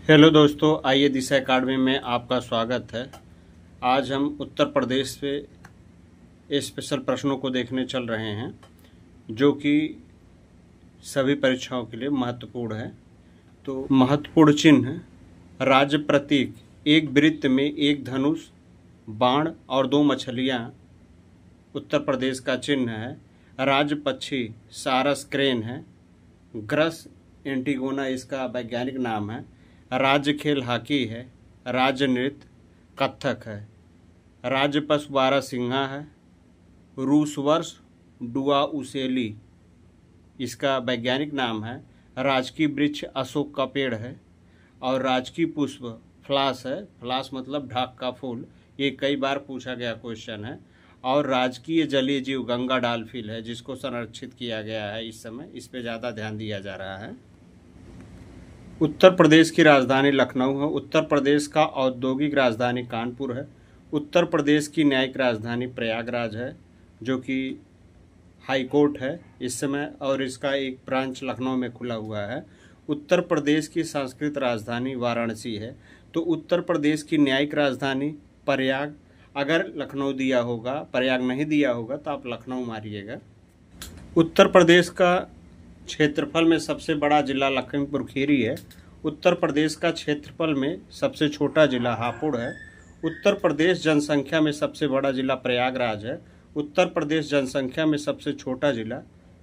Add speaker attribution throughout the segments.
Speaker 1: Hello दोस्तों, आइए दिशा academy में आपका स्वागत है। आज हम उत्तर प्रदेश पे स्पेशल प्रश्नों को देखने चल रहे हैं जो कि सभी परीक्षाओं के लिए महत्वपूर्ण है। तो महत्वपूर्ण चिन्ह: राज्य प्रतीक, एक वृत्त में एक धनुष, बाण और दो मछलियां उत्तर प्रदेश का चिन्ह है। राज्य पक्षी सारस क्रेन है। ग्रस एंटीगोना इसका वैज्ञानिक नाम है। राज्य खेल हॉकी है। राज्य नृत्य कथक है। राज्य पशु बारहसिंहा है। रूस वर्ष डुआ उसेली इसका वैज्ञानिक नाम है। राजकीय वृक्ष अशोक का पेड़ है। और राजकीय पुष्प फ्लास है। फ्लास मतलब ढाक का फूल, ये कई बार पूछा गया क्वेश्चन है। और राजकीय जलीय जीव गंगा डॉल्फिन है, जिसको संरक्षित किया गया है इस समय, इस पे ज़्यादा ध्यान दिया जा रहा है। उत्तर प्रदेश की राजधानी लखनऊ है। उत्तर प्रदेश का औद्योगिक राजधानी कानपुर है। उत्तर प्रदेश की न्यायिक राजधानी प्रयागराज है, जो कि हाई कोर्ट है इस समय, और इसका एक ब्रांच लखनऊ में खुला हुआ है। उत्तर प्रदेश की सांस्कृतिक राजधानी वाराणसी है। तो उत्तर प्रदेश की न्यायिक राजधानी प्रयाग, अगर लखनऊ दिया होगा, प्रयाग नहीं दिया होगा तो आप लखनऊ मारिएगा। उत्तर प्रदेश का क्षेत्रफल में सबसे बड़ा जिला लखीमपुर खीरी है। उत्तर प्रदेश का क्षेत्रफल में सबसे छोटा जिला हापुड़ है। उत्तर प्रदेश जनसंख्या में सबसे बड़ा जिला प्रयागराज है। उत्तर प्रदेश जनसंख्या में सबसे छोटा जिला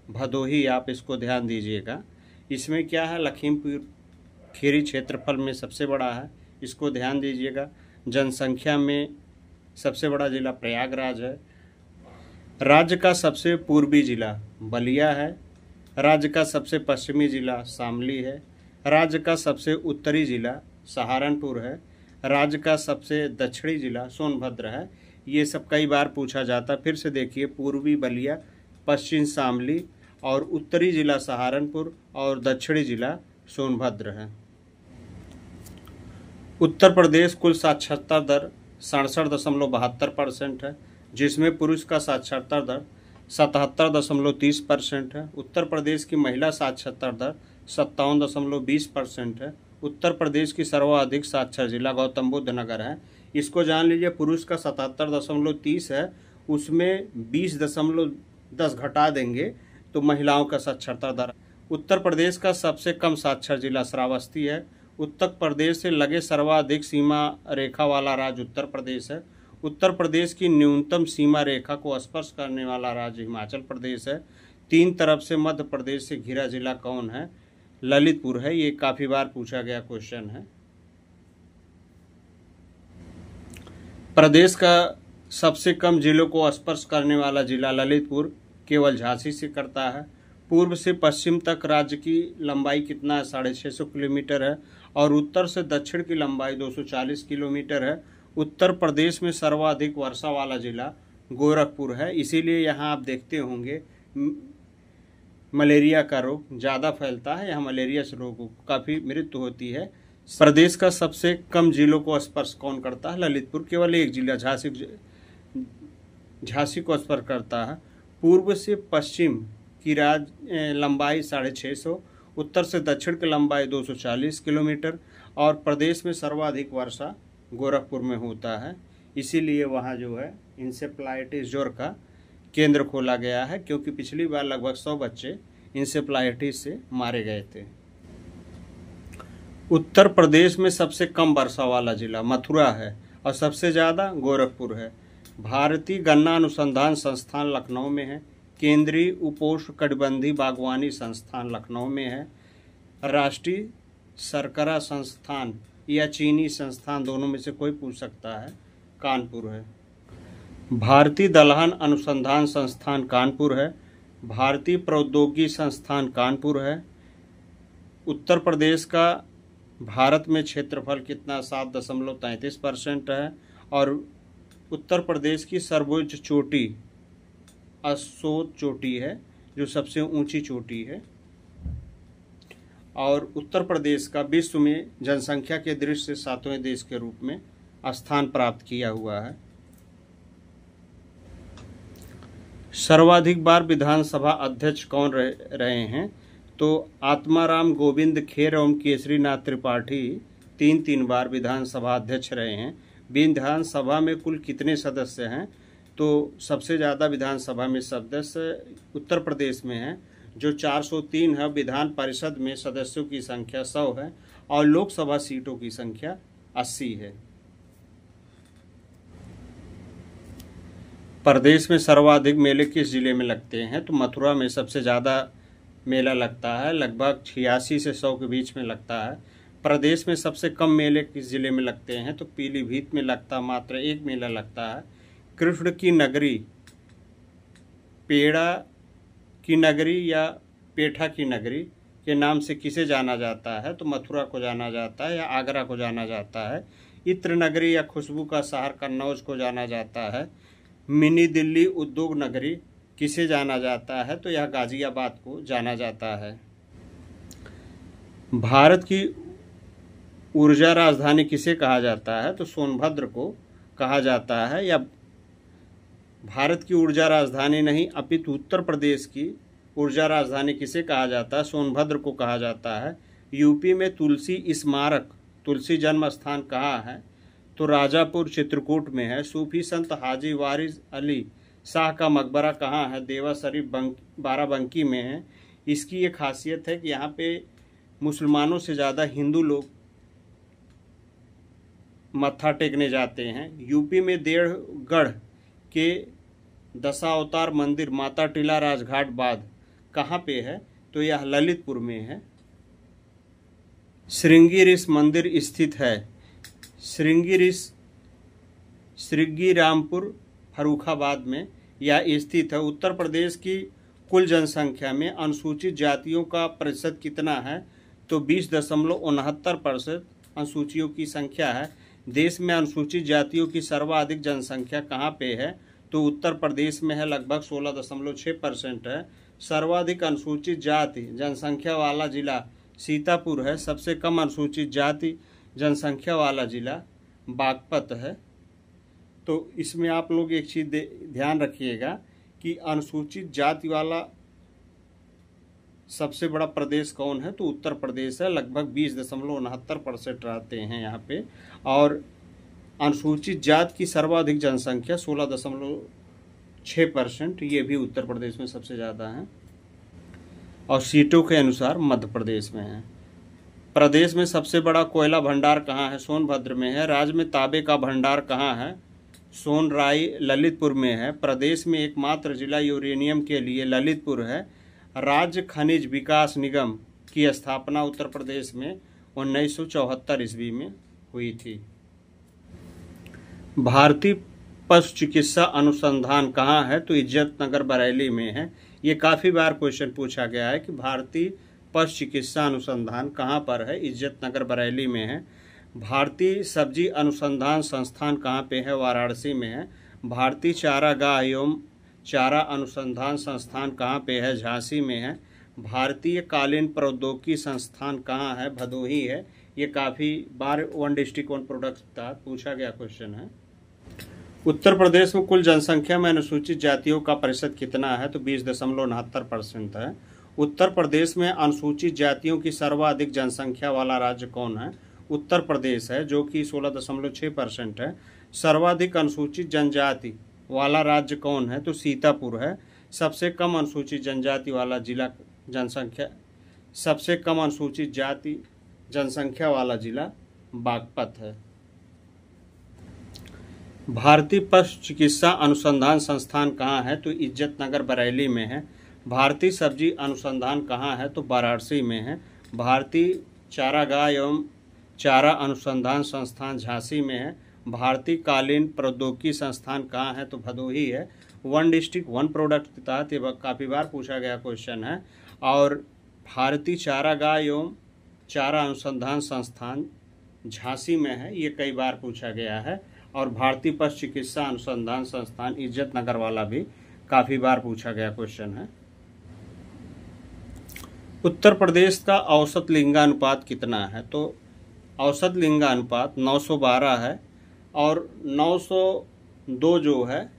Speaker 1: भदोही, आप इसको ध्यान दीजिएगा। इसमें क्या है, लखीमपुर खीरी क्षेत्रफल में सबसे बड़ा है, इसको ध्यान दीजिएगा। जनसंख्या में सबसे बड़ा जिला प्रयागराज है। राज्य का सबसे पूर्वी जिला बलिया है। राज्य का सबसे पश्चिमी जिला शामली है। राज्य का सबसे उत्तरी जिला सहारनपुर है। राज्य का सबसे दक्षिणी जिला सोनभद्र है। ये सब कई बार पूछा जाता, फिर से देखिए, पूर्वी बलिया, पश्चिम शामली और उत्तरी जिला सहारनपुर और दक्षिणी जिला सोनभद्र है। उत्तर प्रदेश कुल साक्षरता दर 67.72% है, जिसमें पुरुष का साक्षरता दर 77.30% है। उत्तर प्रदेश की महिला साक्षरता दर 57.20% है। उत्तर प्रदेश की सर्वाधिक साक्षर जिला गौतम बुद्ध नगर है। इसको जान लीजिए, पुरुष का 77.30 है, उसमें 20.10 घटा देंगे तो महिलाओं का साक्षरता दर। उत्तर प्रदेश का सबसे कम साक्षर जिला श्रावस्ती है। उत्तर प्रदेश से लगे सर्वाधिक सीमा रेखा वाला राज्य उत्तर प्रदेश है। उत्तर प्रदेश की न्यूनतम सीमा रेखा को स्पर्श करने वाला राज्य हिमाचल प्रदेश है। तीन तरफ से मध्य प्रदेश से घिरा जिला कौन है? ललितपुर है। ये काफी बार पूछा गया क्वेश्चन है। प्रदेश का सबसे कम जिलों को स्पर्श करने वाला जिला ललितपुर केवल झांसी से करता है। पूर्व से पश्चिम तक राज्य की लंबाई कितना है? 650 किलोमीटर है। और उत्तर से दक्षिण की लंबाई 240 किलोमीटर है। उत्तर प्रदेश में सर्वाधिक वर्षा वाला जिला गोरखपुर है, इसीलिए यहाँ आप देखते होंगे मलेरिया का रोग ज़्यादा फैलता है। यहाँ मलेरिया से रोग काफ़ी मृत्यु होती है। प्रदेश का सबसे कम जिलों को स्पर्श कौन करता है? ललितपुर, केवल एक जिला झांसी को स्पर्श करता है। पूर्व से पश्चिम की लंबाई 650, उत्तर से दक्षिण की लंबाई 240 किलोमीटर, और प्रदेश में सर्वाधिक वर्षा गोरखपुर में होता है, इसीलिए वहाँ जो है इंसेफ्लाइटिस ज्वर का केंद्र खोला गया है, क्योंकि पिछली बार लगभग 100 बच्चे इंसेफ्लाइटिस से मारे गए थे। उत्तर प्रदेश में सबसे कम वर्षा वाला जिला मथुरा है और सबसे ज़्यादा गोरखपुर है। भारतीय गन्ना अनुसंधान संस्थान लखनऊ में है। केंद्रीय उपोष्णकटिबंधीय बागवानी संस्थान लखनऊ में है। राष्ट्रीय शर्करा संस्थान या चीनी संस्थान, दोनों में से कोई पूछ सकता है, कानपुर है। भारतीय दलहन अनुसंधान संस्थान कानपुर है। भारतीय प्रौद्योगिकी संस्थान कानपुर है। उत्तर प्रदेश का भारत में क्षेत्रफल कितना? 7.33% है। और उत्तर प्रदेश की सर्वोच्च चोटी असोत चोटी है, जो सबसे ऊंची चोटी है। और उत्तर प्रदेश का विश्व में जनसंख्या के दृष्टि से 7वें देश के रूप में स्थान प्राप्त किया हुआ है। सर्वाधिक बार विधानसभा अध्यक्ष कौन रहे हैं? तो आत्माराम गोविंद खेर एवं केसरीनाथ त्रिपाठी तीन बार विधानसभा अध्यक्ष रहे हैं। विधानसभा में कुल कितने सदस्य हैं? तो सबसे ज़्यादा विधानसभा में सदस्य उत्तर प्रदेश में हैं, जो 403 है। विधान परिषद में सदस्यों की संख्या 100 है और लोकसभा सीटों की संख्या 80 है। प्रदेश में सर्वाधिक मेले किस जिले में लगते हैं? तो मथुरा में सबसे ज़्यादा मेला लगता है, लगभग 86 से 100 के बीच में लगता है। प्रदेश में सबसे कम मेले किस जिले में लगते हैं? तो पीलीभीत में लगता मात्र एक मेला लगता है। कृष्ण की नगरी पेड़ा की नगरी या पेठा की नगरी के नाम से किसे जाना जाता है? तो मथुरा को जाना जाता है या आगरा को जाना जाता है। इत्र नगरी या खुशबू का शहर कन्नौज को जाना जाता है। मिनी दिल्ली उद्योग नगरी किसे जाना जाता है? तो यह गाजियाबाद को जाना जाता है। भारत की ऊर्जा राजधानी किसे कहा जाता है? तो सोनभद्र को कहा जाता है। या भारत की ऊर्जा राजधानी नहीं अपितु उत्तर प्रदेश की ऊर्जा राजधानी किसे कहा जाता है? सोनभद्र को कहा जाता है। यूपी में तुलसी स्मारक, तुलसी जन्म स्थान कहाँ है? तो राजापुर चित्रकूट में है। सूफी संत हाजी वारिस अली शाह का मकबरा कहाँ है? देवा शरीफ बाराबंकी में है। इसकी ये खासियत है कि यहाँ पे मुसलमानों से ज़्यादा हिंदू लोग मत्था टेकने जाते हैं। यूपी में देवगढ़ के दशावतार मंदिर माता टीला राजघाट बाद कहाँ पे है? तो यह ललितपुर में है। श्रृंगी ऋषि मंदिर स्थित है। श्रृंगी ऋषि श्रीरामपुर फर्रुखाबाद में यह स्थित है। उत्तर प्रदेश की कुल जनसंख्या में अनुसूचित जातियों का प्रतिशत कितना है? तो 20.69% अनुसूचियों की संख्या है। देश में अनुसूचित जातियों की सर्वाधिक जनसंख्या कहाँ पे है? तो उत्तर प्रदेश में है, लगभग 16.6% है। सर्वाधिक अनुसूचित जाति जनसंख्या वाला जिला सीतापुर है। सबसे कम अनुसूचित जाति जनसंख्या वाला जिला बागपत है। तो इसमें आप लोग एक चीज़ ध्यान रखिएगा कि अनुसूचित जाति वाला सबसे बड़ा प्रदेश कौन है? तो उत्तर प्रदेश है। लगभग 20.69% रहते हैं यहाँ पे। और अनुसूचित जाति की सर्वाधिक जनसंख्या 16.6%, ये भी उत्तर प्रदेश में सबसे ज़्यादा है। और सीटों के अनुसार मध्य प्रदेश में है। प्रदेश में सबसे बड़ा कोयला भंडार कहाँ है? सोनभद्र में है। राज्य में तांबे का भंडार कहाँ है? सोनराई ललितपुर में है। प्रदेश में एकमात्र जिला यूरेनियम के लिए ललितपुर है। राज्य खनिज विकास निगम की स्थापना उत्तर प्रदेश में 1974 ईस्वी में हुई थी। भारतीय पशु चिकित्सा अनुसंधान कहाँ है? तो इज्जत नगर बरेली में है। ये काफ़ी बार क्वेश्चन पूछा गया है कि भारतीय पशु चिकित्सा अनुसंधान कहाँ पर है? इज्जत नगर बरेली में है। भारतीय सब्जी अनुसंधान संस्थान कहाँ पे है? वाराणसी में है। भारतीय चारागाह एवं चारा अनुसंधान संस्थान कहाँ पे है? झांसी में है। भारतीय कालीन प्रौद्योगिकी संस्थान कहाँ है? भदोही है। ये काफ़ी बार वन डिस्ट्रिक्ट वन प्रोडक्ट का पूछा गया क्वेश्चन है। उत्तर प्रदेश में कुल जनसंख्या में अनुसूचित जातियों का प्रतिशत कितना है? तो 20.69% है। उत्तर प्रदेश में अनुसूचित जातियों की सर्वाधिक जनसंख्या वाला राज्य कौन है? उत्तर प्रदेश है, जो कि 16.6% है। सर्वाधिक अनुसूचित जनजाति वाला राज्य कौन है? तो सीतापुर है। सबसे कम अनुसूचित जनजाति वाला जिला जनसंख्या सबसे कम अनुसूचित जाति जनसंख्या वाला जिला बागपत है। भारतीय पशु चिकित्सा अनुसंधान संस्थान कहाँ है? तो इज्जत नगर बरेली में है। भारतीय सब्जी अनुसंधान कहाँ है? तो वाराणसी में है। भारतीय चारागाह एवं चारा अनुसंधान संस्थान झांसी में है। भारतीय कालीन प्रौद्योगिकी संस्थान कहाँ है? तो भदोही है। वन डिस्ट्रिक्ट वन प्रोडक्ट के तहत ये काफ़ी बार पूछा गया क्वेश्चन है। और भारतीय चारागाह एवं चारा अनुसंधान संस्थान झांसी में है, ये कई बार पूछा गया है। और भारतीय पशु चिकित्सा अनुसंधान संस्थान इज्जत नगर वाला भी काफ़ी बार पूछा गया क्वेश्चन है। उत्तर प्रदेश का औसत लिंगानुपात कितना है? तो औसत लिंगानुपात 912 है और 902 जो है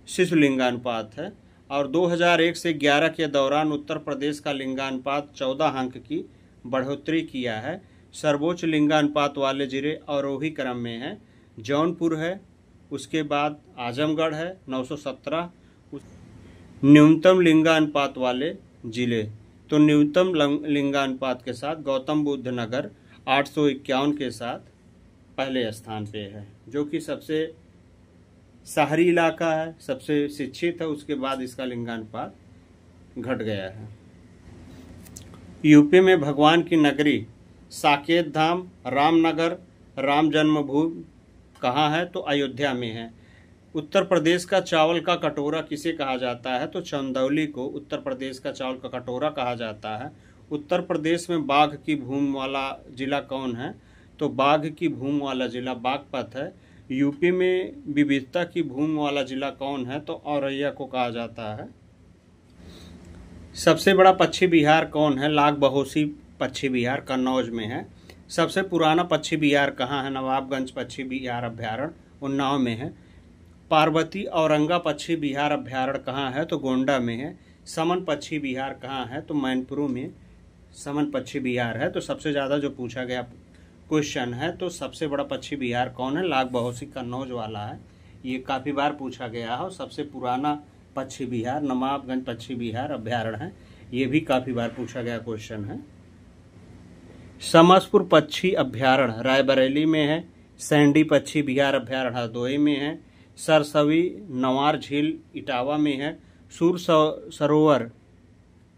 Speaker 1: शिशु लिंगानुपात है। और 2001 से 11 के दौरान उत्तर प्रदेश का लिंगानुपात 14 अंक की बढ़ोतरी किया है। सर्वोच्च लिंगानुपात वाले जिले आरोही क्रम में है। जौनपुर है, उसके बाद आजमगढ़ है 917। न्यूनतम लिंगानुपात वाले जिले, तो न्यूनतम लिंगानुपात के साथ गौतम बुद्ध नगर 851 के साथ पहले स्थान पे है, जो कि सबसे शहरी इलाका है, सबसे शिक्षित है। उसके बाद इसका लिंगानुपात घट गया है। यूपी में भगवान की नगरी साकेत धाम, रामनगर, राम जन्मभूमि कहाँ है? तो अयोध्या में है। उत्तर प्रदेश का चावल का कटोरा किसे कहा जाता है? तो चंदौली को उत्तर प्रदेश का चावल का कटोरा कहा जाता है। उत्तर प्रदेश में बाघ की भूमि वाला जिला कौन है? तो बाघ की भूमि वाला जिला बागपत है। यूपी में विविधता की भूमि वाला जिला कौन है? तो औरैया को कहा जाता है। सबसे बड़ा पक्षी विहार कौन है? लाख बहोसी पक्षी विहार कन्नौज में है। सबसे पुराना पक्षी विहार कहाँ है? नवाबगंज पक्षी विहार अभ्यारण्य उन्नाव में है। पार्वती औरंगा पक्षी विहार अभ्यारण्य कहाँ है? तो गोंडा में है। समन पक्षी विहार कहाँ है? तो मैनपुरी में समन पक्षी विहार है। तो सबसे ज़्यादा जो पूछा गया क्वेश्चन है, तो सबसे बड़ा पक्षी विहार कौन है? लाख बहोसी कन्नौज वाला है। ये काफ़ी बार पूछा गया है। और सबसे पुराना पक्षी विहार नवाबगंज पक्षी विहार अभ्यारण्य है। ये भी काफ़ी बार पूछा गया क्वेश्चन है। समसपुर पक्षी अभ्यारण्य रायबरेली में है। सैंडी पक्षी विहार अभ्यारण्य हरदोई में है। सरसवी नवार झील इटावा में है। सूर सरोवर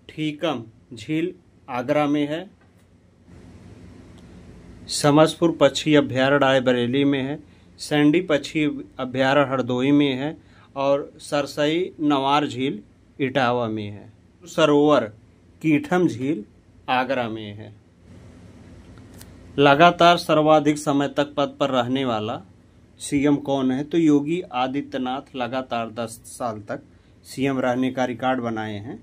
Speaker 1: ठीकम झील आगरा में है। समसपुर पक्षी अभ्यारण्य रायबरेली में है। सैंडी पक्षी अभ्यारण्य हरदोई में है। और सरसई नवार झील इटावा में है। सरोवर कीठम झील आगरा में है। लगातार सर्वाधिक समय तक पद पर रहने वाला सीएम कौन है? तो योगी आदित्यनाथ लगातार 10 साल तक सीएम रहने का रिकॉर्ड बनाए हैं।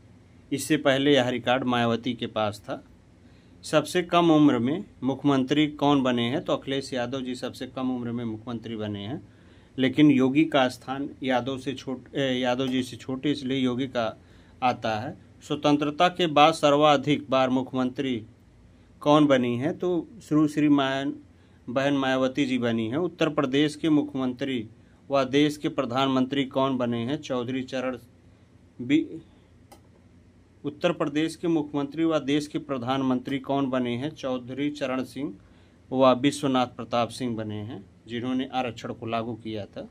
Speaker 1: इससे पहले यह रिकॉर्ड मायावती के पास था। सबसे कम उम्र में मुख्यमंत्री कौन बने हैं? तो अखिलेश यादव जी सबसे कम उम्र में मुख्यमंत्री बने हैं। लेकिन योगी का स्थान यादव जी से छोटे, इसलिए योगी का आता है। स्वतंत्रता के बाद सर्वाधिक बार मुख्यमंत्री कौन बनी है? तो श्री बहन मायावती जी बनी है। उत्तर प्रदेश के मुख्यमंत्री व देश के प्रधानमंत्री कौन बने हैं? उत्तर प्रदेश के मुख्यमंत्री व देश के प्रधानमंत्री कौन बने हैं? चौधरी चरण सिंह व विश्वनाथ प्रताप सिंह बने हैं, जिन्होंने आरक्षण को लागू किया था।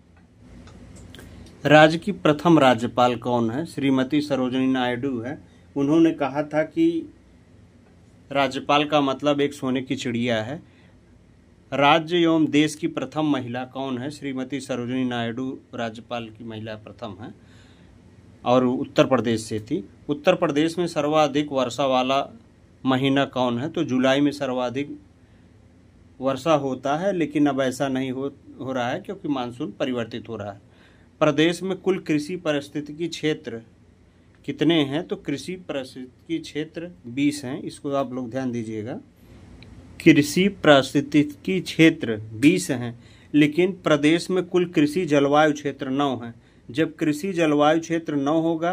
Speaker 1: राज्य की प्रथम राज्यपाल कौन है? श्रीमती सरोजिनी नायडू है। उन्होंने कहा था कि राज्यपाल का मतलब एक सोने की चिड़िया है। राज्य एवं देश की प्रथम महिला कौन है? श्रीमती सरोजिनी नायडू राज्यपाल की महिला प्रथम है और उत्तर प्रदेश से थी। उत्तर प्रदेश में सर्वाधिक वर्षा वाला महीना कौन है? तो जुलाई में सर्वाधिक वर्षा होता है, लेकिन अब ऐसा नहीं हो रहा है क्योंकि मानसून परिवर्तित हो रहा है। प्रदेश में कुल कृषि पारिस्थितिकी क्षेत्र कितने हैं? तो कृषि पारिस्थितिकी क्षेत्र 20 हैं। इसको आप लोग ध्यान दीजिएगा। कृषि पारिस्थितिकी क्षेत्र 20 हैं, लेकिन प्रदेश में कुल कृषि जलवायु क्षेत्र 9 हैं। जब कृषि जलवायु क्षेत्र 9 होगा,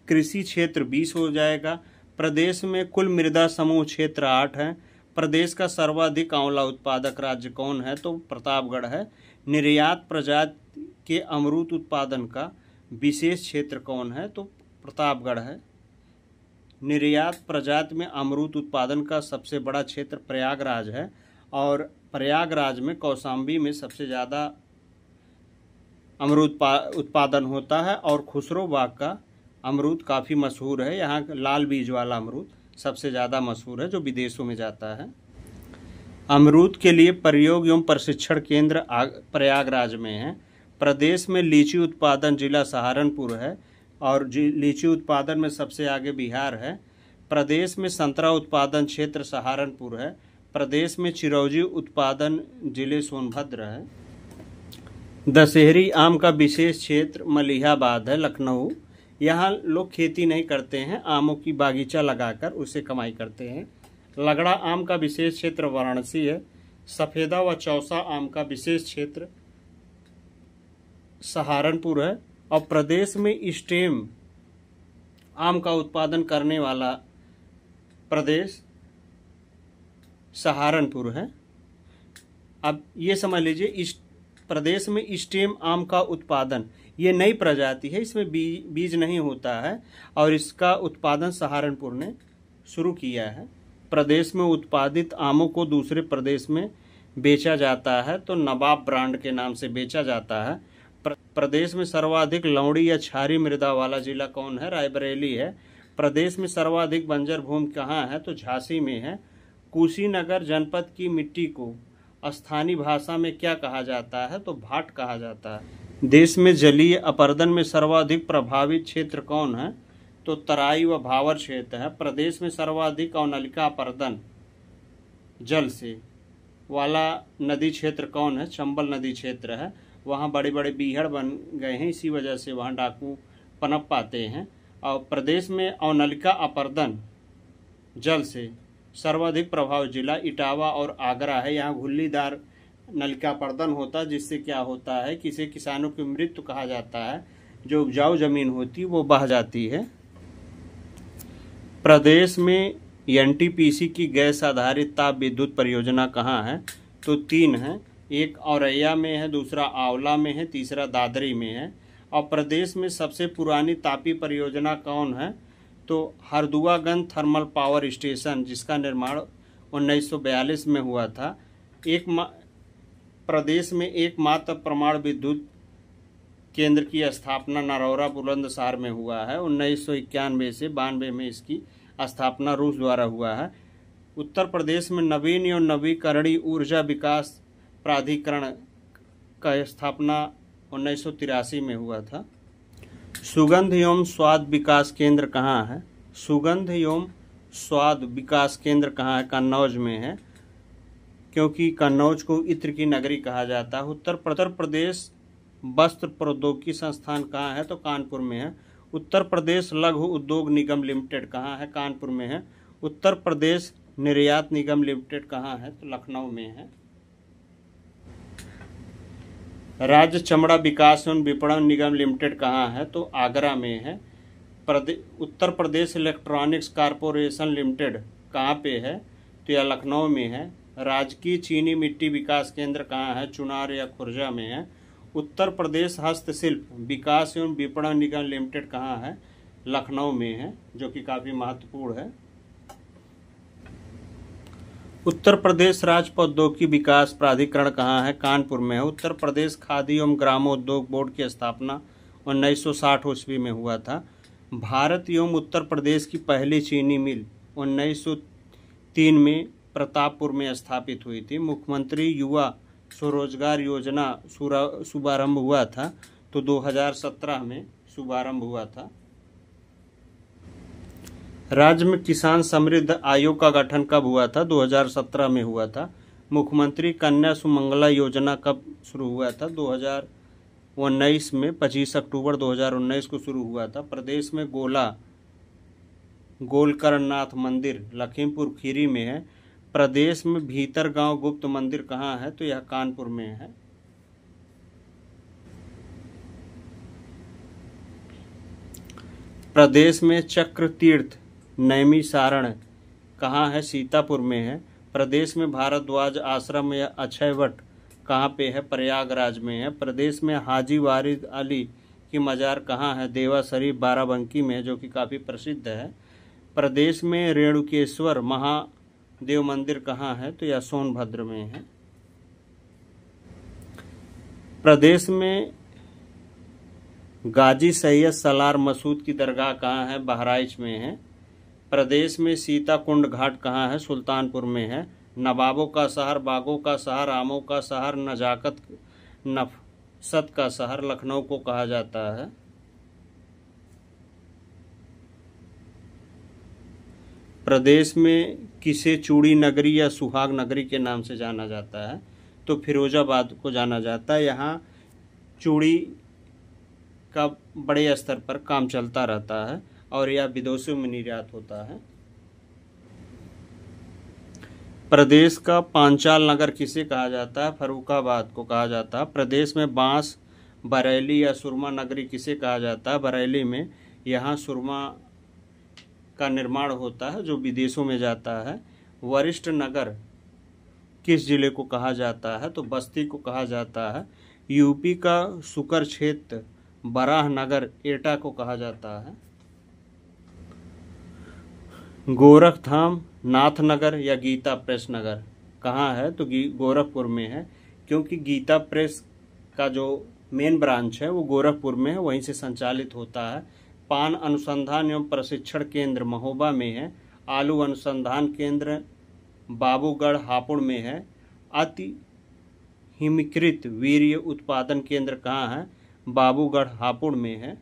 Speaker 1: कृषि क्षेत्र 20 हो जाएगा। प्रदेश में कुल मृदा समूह क्षेत्र 8 हैं। प्रदेश का सर्वाधिक आंवला उत्पादक राज्य कौन है? तो प्रतापगढ़ है। निर्यात प्रजाति के अमरूद उत्पादन का विशेष क्षेत्र कौन है? तो प्रतापगढ़ है। निर्यात प्रजाति में अमरूद उत्पादन का सबसे बड़ा क्षेत्र प्रयागराज है और प्रयागराज में कौशाम्बी में सबसे ज़्यादा अमरूद उत्पादन होता है और खुसरोबाग का अमरूद काफ़ी मशहूर है। यहाँ लाल बीज वाला अमरूद सबसे ज़्यादा मशहूर है, जो विदेशों में जाता है। अमरूद के लिए प्रयोग एवं प्रशिक्षण केंद्र प्रयागराज में है। प्रदेश में लीची उत्पादन जिला सहारनपुर है और लीची उत्पादन में सबसे आगे बिहार है। प्रदेश में संतरा उत्पादन क्षेत्र सहारनपुर है। प्रदेश में चिरौंजी उत्पादन जिले सोनभद्र है। दशहरी आम का विशेष क्षेत्र मलिहाबाद है, लखनऊ। यहाँ लोग खेती नहीं करते हैं, आमों की बागीचा लगाकर उससे कमाई करते हैं। लगड़ा आम का विशेष क्षेत्र वाराणसी है। सफ़ेदा व चौसा आम का विशेष क्षेत्र सहारनपुर है। और प्रदेश में स्टेम आम का उत्पादन करने वाला प्रदेश सहारनपुर है। अब ये समझ लीजिए, इस प्रदेश में स्टेम आम का उत्पादन, ये नई प्रजाति है, इसमें बीज नहीं होता है और इसका उत्पादन सहारनपुर ने शुरू किया है। प्रदेश में उत्पादित आमों को दूसरे प्रदेश में बेचा जाता है तो नवाब ब्रांड के नाम से बेचा जाता है। प्रदेश में सर्वाधिक लौड़ी या क्षारीय मृदा वाला जिला कौन है? रायबरेली है। प्रदेश में सर्वाधिक बंजर भूमि कहाँ है? तो झांसी में है। कुशीनगर जनपद की मिट्टी को स्थानीय भाषा में क्या कहा जाता है? तो भाट कहा जाता है। देश में जलीय अपर्दन में सर्वाधिक प्रभावित क्षेत्र कौन है? तो तराई व भावर क्षेत्र है। प्रदेश में सर्वाधिक अवनलिका अपर्दन जल से वाला नदी क्षेत्र कौन है? चंबल नदी क्षेत्र है। वहाँ बड़े बड़े बीहड़ बन गए हैं, इसी वजह से वहाँ डाकू पनप पाते हैं। और प्रदेश में अवनलिका अपर्दन जल से सर्वाधिक प्रभावित जिला इटावा और आगरा है। यहाँ घुल्लीदार नलिका अपर्दन होता है, जिससे क्या होता है, किसी किसानों की मृत्यु कहा जाता है, जो उपजाऊ जमीन होती है वो बह जाती है। प्रदेश में एनटीपीसी की गैस आधारित ताप विद्युत परियोजना कहाँ है? तो 3 है। एक औरैया में है, दूसरा आंवला में है, तीसरा दादरी में है। और प्रदेश में सबसे पुरानी तापी परियोजना कौन है? तो हरदुआगंज थर्मल पावर स्टेशन, जिसका निर्माण 1942 में हुआ था। प्रदेश में एकमात्र परमाणु विद्युत केंद्र की स्थापना नरौरा बुलंदशहर में हुआ है। 1991 से 92 में इसकी स्थापना रूस द्वारा हुआ है। उत्तर प्रदेश में नवीन एवं नवीकरणीय ऊर्जा विकास प्राधिकरण का स्थापना 1983 में हुआ था। सुगंध एवं स्वाद विकास केंद्र कहाँ है? सुगंध एवं स्वाद विकास केंद्र कहाँ है? कन्नौज में है, क्योंकि कन्नौज को इत्र की नगरी कहा जाता है। उत्तर प्रदेश वस्त्र प्रौद्योगिकी संस्थान कहाँ है? तो कानपुर में है। उत्तर प्रदेश लघु उद्योग निगम लिमिटेड कहाँ है? कानपुर में है। उत्तर प्रदेश निर्यात निगम लिमिटेड कहाँ है? तो लखनऊ में है। राज्य चमड़ा विकास एवं विपणन निगम लिमिटेड कहाँ है? तो आगरा में है। Uttar Pradesh electronics corporation limited कहाँ पे है? तो यह लखनऊ में है। राजकीय चीनी मिट्टी विकास केंद्र कहाँ है? चुनार या खुर्जा में है। उत्तर प्रदेश हस्तशिल्प विकास एवं विपणन निगम लिमिटेड कहाँ है? लखनऊ में है, जो कि काफ़ी महत्वपूर्ण है। उत्तर प्रदेश राज्य प्रौद्योगिकी विकास प्राधिकरण कहाँ है? कानपुर में है। उत्तर प्रदेश खादी एवं ग्रामोद्योग बोर्ड की स्थापना 1960 ईस्वी में हुआ था। भारत एवं उत्तर प्रदेश की पहली चीनी मिल 1903 में प्रतापपुर में स्थापित हुई थी। मुख्यमंत्री युवा स्वरोजगार योजना शुभारंभ हुआ था, तो 2017 में शुभारंभ हुआ था। राज्य में किसान समृद्ध आयोग का गठन कब हुआ था? 2017 में हुआ था। मुख्यमंत्री कन्या सुमंगला योजना कब शुरू हुआ था? 2019 में 25 अक्टूबर 2019 को शुरू हुआ था। प्रदेश में गोलकर्णनाथ मंदिर लखीमपुर खीरी में है। प्रदेश में भीतर गांव गुप्त मंदिर कहाँ है? तो यह कानपुर में है। प्रदेश में चक्र तीर्थ नैमिषारण कहाँ है? सीतापुर में है। प्रदेश में भारद्वाज आश्रम या अक्षयवट कहाँ पे है? प्रयागराज में है। प्रदेश में हाजी वारिद अली की मज़ार कहाँ है? देवा शरीफ बाराबंकी में है, जो कि काफ़ी प्रसिद्ध है। प्रदेश में रेणुकेश्वर महादेव मंदिर कहाँ है? तो यह सोनभद्र में है। प्रदेश में गाजी सैयद सलार मसूद की दरगाह कहाँ है? बहराइच में है। प्रदेश में सीता कुंड घाट कहाँ है? सुल्तानपुर में है। नवाबों का शहर, बागों का शहर, आमों का शहर, नजाकत नफसत का शहर लखनऊ को कहा जाता है। प्रदेश में किसे चूड़ी नगरी या सुहाग नगरी के नाम से जाना जाता है? तो फिरोजाबाद को जाना जाता है। यहाँ चूड़ी का बड़े स्तर पर काम चलता रहता है और यह विदेशों में निर्यात होता है। प्रदेश का पांचाल नगर किसे कहा जाता है? फर्रुखाबाद को कहा जाता है। प्रदेश में बांस बरेली या सुरमा नगरी किसे कहा जाता है? बरेली में। यहाँ सुरमा का निर्माण होता है जो विदेशों में जाता है। वरिष्ठ नगर किस जिले को कहा जाता है? तो बस्ती को कहा जाता है। यूपी का सुकर क्षेत्र बराह नगर एटा को कहा जाता है। गोरखधाम, नाथनगर या गीता प्रेस नगर कहाँ है? तो गोरखपुर में है, क्योंकि गीता प्रेस का जो मेन ब्रांच है वो गोरखपुर में है, वहीं से संचालित होता है। पान अनुसंधान एवं प्रशिक्षण केंद्र महोबा में है। आलू अनुसंधान केंद्र बाबूगढ़ हापुड़ में है। अति हिमकृत वीर्य उत्पादन केंद्र कहाँ है? बाबूगढ़ हापुड़ में है।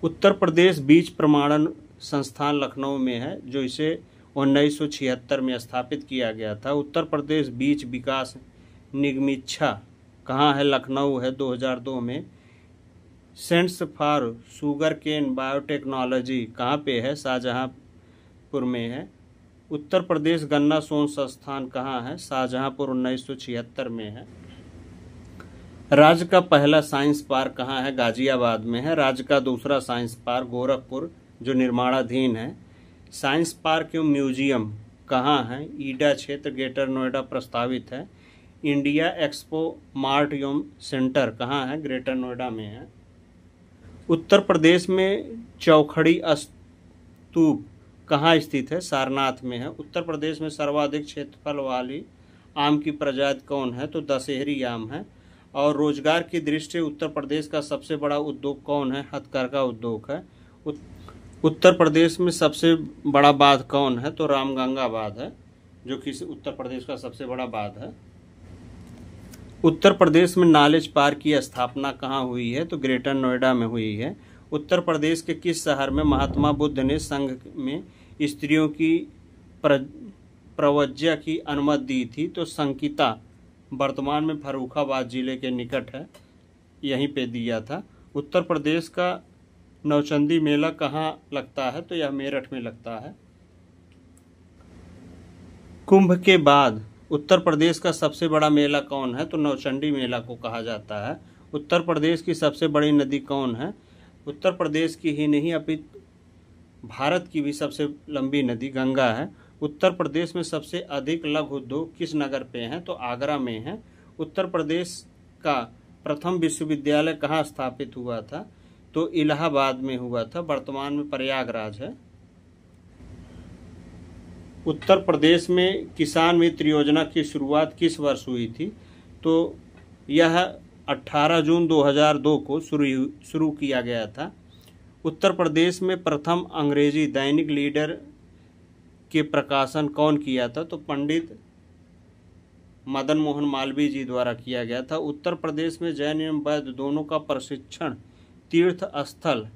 Speaker 1: उत्तर प्रदेश बीज प्रमाणन संस्थान लखनऊ में है, जो इसे 1976 में स्थापित किया गया था। उत्तर प्रदेश बीज विकास निगमीक्षा कहाँ है? लखनऊ है। 2002 में centres for sugar cane biotechnology कहाँ पे है? शाहजहांपुर में है। उत्तर प्रदेश गन्ना शोध संस्थान कहाँ है? शाहजहांपुर 1976 में है। राज्य का पहला साइंस पार्क कहाँ है? गाजियाबाद में है। राज्य का दूसरा साइंस पार्क गोरखपुर, जो निर्माणाधीन है। साइंस पार्क एवं म्यूजियम कहाँ है? ईडा क्षेत्र ग्रेटर नोएडा प्रस्तावित है। इंडिया एक्सपो मार्ट एवं सेंटर कहाँ है? ग्रेटर नोएडा में है। उत्तर प्रदेश में चौखड़ी स्तूप कहाँ स्थित है? सारनाथ में है। उत्तर प्रदेश में सर्वाधिक क्षेत्रफल वाली आम की प्रजाति कौन है? तो दशहरी आम है। और रोजगार की दृष्टि से उत्तर प्रदेश का सबसे बड़ा उद्योग कौन है? हथकरघा उद्योग है। उत्तर प्रदेश में सबसे बड़ा बांध कौन है? तो रामगंगा बांध है, जो कि उत्तर प्रदेश का सबसे बड़ा बांध है। उत्तर प्रदेश में नॉलेज पार्क की स्थापना कहाँ हुई है? तो ग्रेटर नोएडा में हुई है। उत्तर प्रदेश के किस शहर में महात्मा बुद्ध ने संघ में स्त्रियों की प्रवज्या की अनुमति दी थी? तो संकिता, वर्तमान में फर्रुखाबाद जिले के निकट है, यहीं पे दिया था। उत्तर प्रदेश का नौचंदी मेला कहाँ लगता है? तो यह मेरठ में लगता है। कुंभ के बाद उत्तर प्रदेश का सबसे बड़ा मेला कौन है? तो नौचंडी मेला को कहा जाता है। उत्तर प्रदेश की सबसे बड़ी नदी कौन है? उत्तर प्रदेश की ही नहीं अपितु भारत की भी सबसे लंबी नदी गंगा है। उत्तर प्रदेश में सबसे अधिक लघु उद्योग किस नगर पे हैं? तो आगरा में है। उत्तर प्रदेश का प्रथम विश्वविद्यालय कहाँ स्थापित हुआ था? तो इलाहाबाद में हुआ था, वर्तमान में प्रयागराज है। उत्तर प्रदेश में किसान मित्र योजना की शुरुआत किस वर्ष हुई थी? तो यह 18 जून 2002 को शुरू किया गया था। उत्तर प्रदेश में प्रथम अंग्रेजी दैनिक लीडर के प्रकाशन कौन किया था? तो पंडित मदन मोहन मालवीय जी द्वारा किया गया था। उत्तर प्रदेश में जैन एवं बौद्ध दोनों का प्रशिक्षण तीर्थ स्थल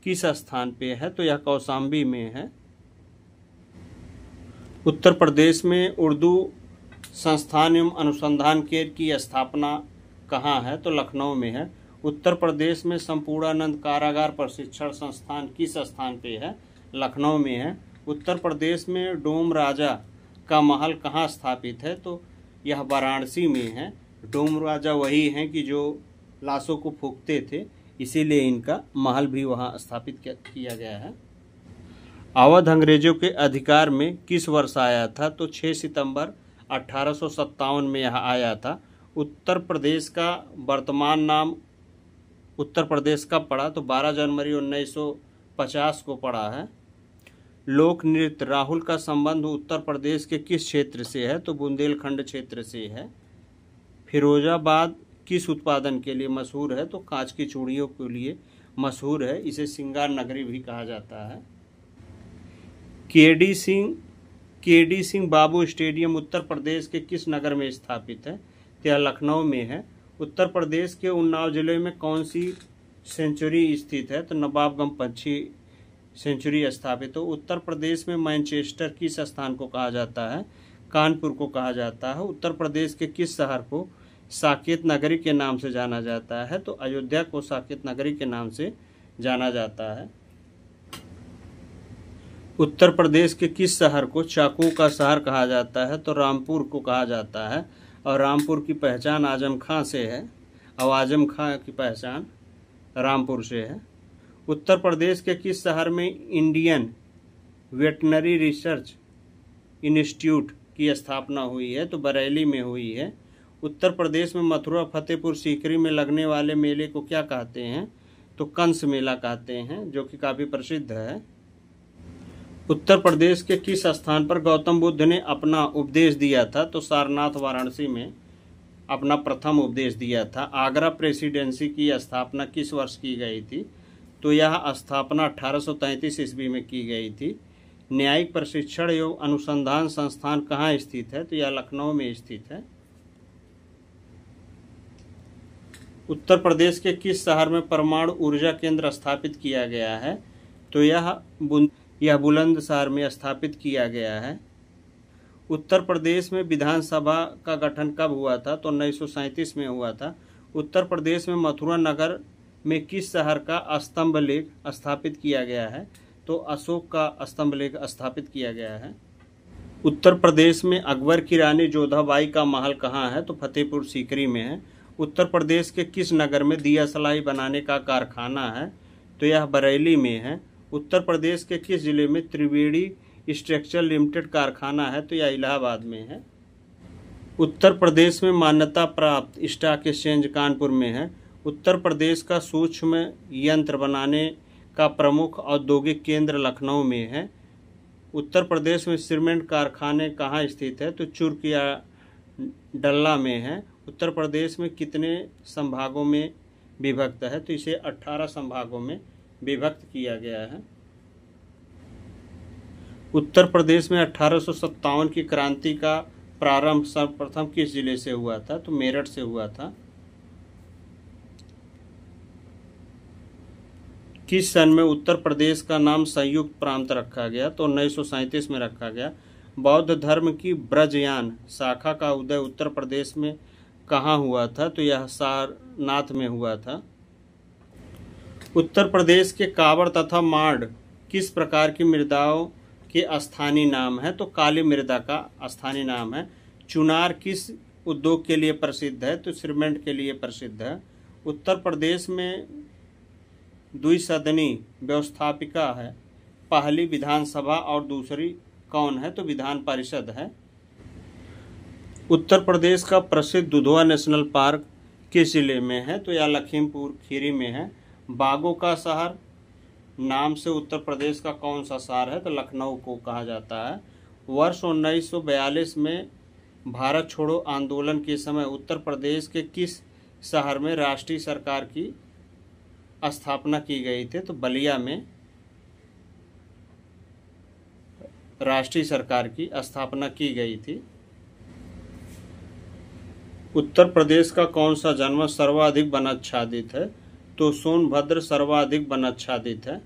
Speaker 1: किस स्थान पे है? तो यह कौशाम्बी में है। उत्तर प्रदेश में उर्दू संस्थान एवं अनुसंधान केंद्र की स्थापना कहाँ है? तो लखनऊ में है। उत्तर प्रदेश में संपूर्णानंद कारागार प्रशिक्षण संस्थान किस स्थान पे है? लखनऊ में है। उत्तर प्रदेश में डोम राजा का महल कहाँ स्थापित है? तो यह वाराणसी में है। डोम राजा वही हैं कि जो लाशों को फूंकते थे, इसीलिए इनका महल भी वहाँ स्थापित किया गया है। अवध अंग्रेजों के अधिकार में किस वर्ष आया था? तो 6 सितंबर 1857 में यह आया था। उत्तर प्रदेश का वर्तमान नाम उत्तर प्रदेश का पड़ा तो 12 जनवरी 1950 को पड़ा है। लोक नृत्य राहुल का संबंध उत्तर प्रदेश के किस क्षेत्र से है? तो बुंदेलखंड क्षेत्र से है। फिरोजाबाद किस उत्पादन के लिए मशहूर है? तो कांच की चूड़ियों के लिए मशहूर है, इसे श्रृंगार नगरी भी कहा जाता है। केडी सिंह बाबू स्टेडियम उत्तर प्रदेश के किस नगर में स्थापित है? तो यह लखनऊ में है। उत्तर प्रदेश के उन्नाव जिले में कौन सी सेंचुरी स्थित है? तो नवाबगंज पक्षी सेंचुरी स्थापित हो। उत्तर प्रदेश में मैनचेस्टर किस स्थान को कहा जाता है? कानपुर को कहा जाता है। उत्तर प्रदेश के किस शहर को साकेत नगरी के नाम से जाना जाता है? तो अयोध्या को साकेत नगरी के नाम से जाना जाता है। उत्तर प्रदेश के किस शहर को चाकू का शहर कहा जाता है? तो रामपुर को कहा जाता है। और रामपुर की पहचान आजम खां से है, और आजम खां की पहचान रामपुर से है। उत्तर प्रदेश के किस शहर में इंडियन वेटनरी रिसर्च इंस्टीट्यूट की स्थापना हुई है? तो बरेली में हुई है। उत्तर प्रदेश में मथुरा फतेहपुर सीकरी में लगने वाले मेले को क्या कहते हैं? तो कंस मेला कहते हैं, जो कि काफ़ी प्रसिद्ध है। उत्तर प्रदेश के किस स्थान पर गौतम बुद्ध ने अपना उपदेश दिया था? तो सारनाथ वाराणसी में अपना प्रथम उपदेश दिया था। आगरा प्रेसिडेंसी की स्थापना किस वर्ष की गई थी? तो यह स्थापना 1833 ईस्वी में की गई थी। न्यायिक प्रशिक्षण एवं अनुसंधान संस्थान कहाँ स्थित है? तो यह लखनऊ में स्थित है। उत्तर प्रदेश के किस शहर में परमाणु ऊर्जा केंद्र स्थापित किया गया है? तो यह बुलंदशहर में स्थापित किया गया है। उत्तर प्रदेश में विधानसभा का गठन कब हुआ था? तो 1937 में हुआ था। उत्तर प्रदेश में मथुरा नगर में किस शहर का स्तंभ लेख स्थापित किया गया है? तो अशोक का स्तंभ लेख स्थापित किया गया है। उत्तर प्रदेश में अकबर की रानी जोधाबाई का महल कहाँ है? तो फतेहपुर सीकरी में है। उत्तर प्रदेश के किस नगर में दिया सलाई बनाने का कारखाना है? तो यह बरेली में है। उत्तर प्रदेश के किस जिले में त्रिवेणी स्ट्रक्चर लिमिटेड कारखाना है? तो यह इलाहाबाद में है। उत्तर प्रदेश में मान्यता प्राप्त स्टॉक एक्सचेंज कानपुर में है। उत्तर प्रदेश का सूक्ष्म यंत्र बनाने का प्रमुख औद्योगिक केंद्र लखनऊ में है। उत्तर प्रदेश में सीमेंट कारखाने कहाँ स्थित है? तो चुर्क या डल्ला में है। उत्तर प्रदेश में कितने संभागों में विभक्त है? तो इसे 18 संभागों में विभक्त किया गया है। उत्तर प्रदेश में 1857 की क्रांति का प्रारंभ सर्वप्रथम किस जिले से हुआ था? तो मेरठ से हुआ था। किस सन में उत्तर प्रदेश का नाम संयुक्त प्रांत रखा गया? तो 1937 में रखा गया। बौद्ध धर्म की ब्रजयान शाखा का उदय उत्तर प्रदेश में कहाँ हुआ था? तो यह सारनाथ में हुआ था। उत्तर प्रदेश के कावड़ तथा मांड किस प्रकार की मृदाओं के स्थानीय नाम है? तो काली मृदा का स्थानीय नाम है। चुनार किस उद्योग के लिए प्रसिद्ध है? तो सीमेंट के लिए प्रसिद्ध है। उत्तर प्रदेश में द्विसदनी व्यवस्थापिका है। पहली विधानसभा और दूसरी कौन है? तो विधान परिषद है। उत्तर प्रदेश का प्रसिद्ध दुधवा नेशनल पार्क किस जिले में है? तो यह लखीमपुर खीरी में है। बागों का शहर नाम से उत्तर प्रदेश का कौन सा शहर है? तो लखनऊ को कहा जाता है। वर्ष 1942 में भारत छोड़ो आंदोलन के समय उत्तर प्रदेश के किस शहर में राष्ट्रीय सरकार की स्थापना की गई थी? तो बलिया में राष्ट्रीय सरकार की स्थापना की गई थी। उत्तर प्रदेश का कौन सा जनपद सर्वाधिक वनाच्छादित है? तो सोनभद्र सर्वाधिक वनाच्छादित है।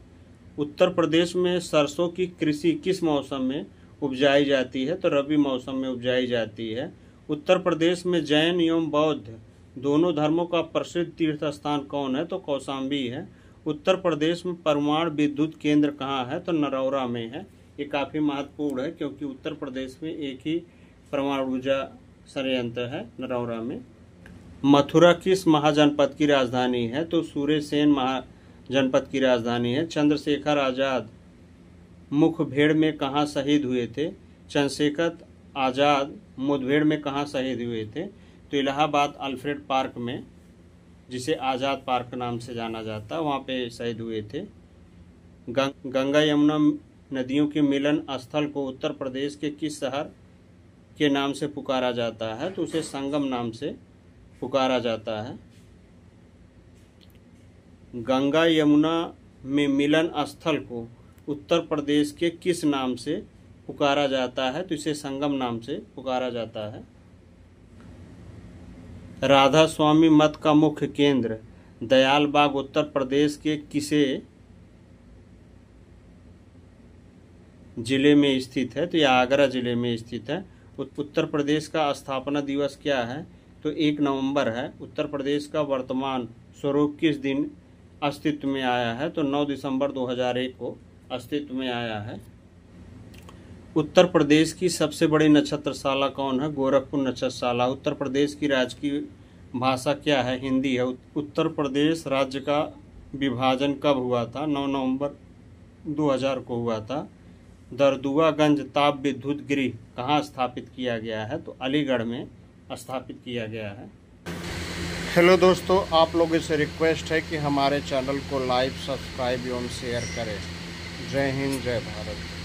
Speaker 1: उत्तर प्रदेश में सरसों की कृषि किस मौसम में उपजाई जाती है? तो रबी मौसम में उपजाई जाती है। उत्तर प्रदेश में जैन एवं बौद्ध दोनों धर्मों का प्रसिद्ध तीर्थ स्थान कौन है? तो कौशाम्बी है। उत्तर प्रदेश में परमाणु विद्युत केंद्र कहाँ है? तो नरौरा में है। ये काफ़ी महत्वपूर्ण है क्योंकि उत्तर प्रदेश में एक ही परमाणु ऊर्जा संयंत्र है, नरौरा में। मथुरा किस महाजनपद की राजधानी है? तो सूर्यसेन महाजनपद की राजधानी है। चंद्रशेखर आज़ाद मुठभेड़ में कहाँ शहीद हुए थे? चंद्रशेखर आज़ाद मुठभेड़ में कहाँ शहीद हुए थे? तो इलाहाबाद अल्फ्रेड पार्क में, जिसे आज़ाद पार्क नाम से जाना जाता है, वहाँ पे शहीद हुए थे। गंगा यमुना नदियों के मिलन स्थल को उत्तर प्रदेश के किस शहर के नाम से पुकारा जाता है? तो उसे संगम नाम से पुकारा जाता है। गंगा यमुना में मिलन स्थल को उत्तर प्रदेश के किस नाम से पुकारा जाता है? तो इसे संगम नाम से पुकारा जाता है। राधा स्वामी मठ का मुख्य केंद्र दयाल बाग उत्तर प्रदेश के किसे जिले में स्थित है? तो यह आगरा जिले में स्थित है। उत्तर प्रदेश का स्थापना दिवस क्या है? तो 1 नवंबर है। उत्तर प्रदेश का वर्तमान स्वरूप किस दिन अस्तित्व में आया है? तो 9 दिसंबर 2001 को अस्तित्व में आया है। उत्तर प्रदेश की सबसे बड़ी नक्षत्रशाला कौन है? गोरखपुर नक्षत्रशाला। उत्तर प्रदेश की राजकीय भाषा क्या है? हिंदी है। उत्तर प्रदेश राज्य का विभाजन कब हुआ था? 9 नवंबर 2000 को हुआ था। दरदुआगंज ताप विद्युत गृह कहाँ स्थापित किया गया है? तो अलीगढ़ में स्थापित किया गया है। हेलो दोस्तों, आप लोगों से रिक्वेस्ट है कि हमारे चैनल को लाइक, सब्सक्राइब एवं शेयर करें। जय हिंद, जय भारत।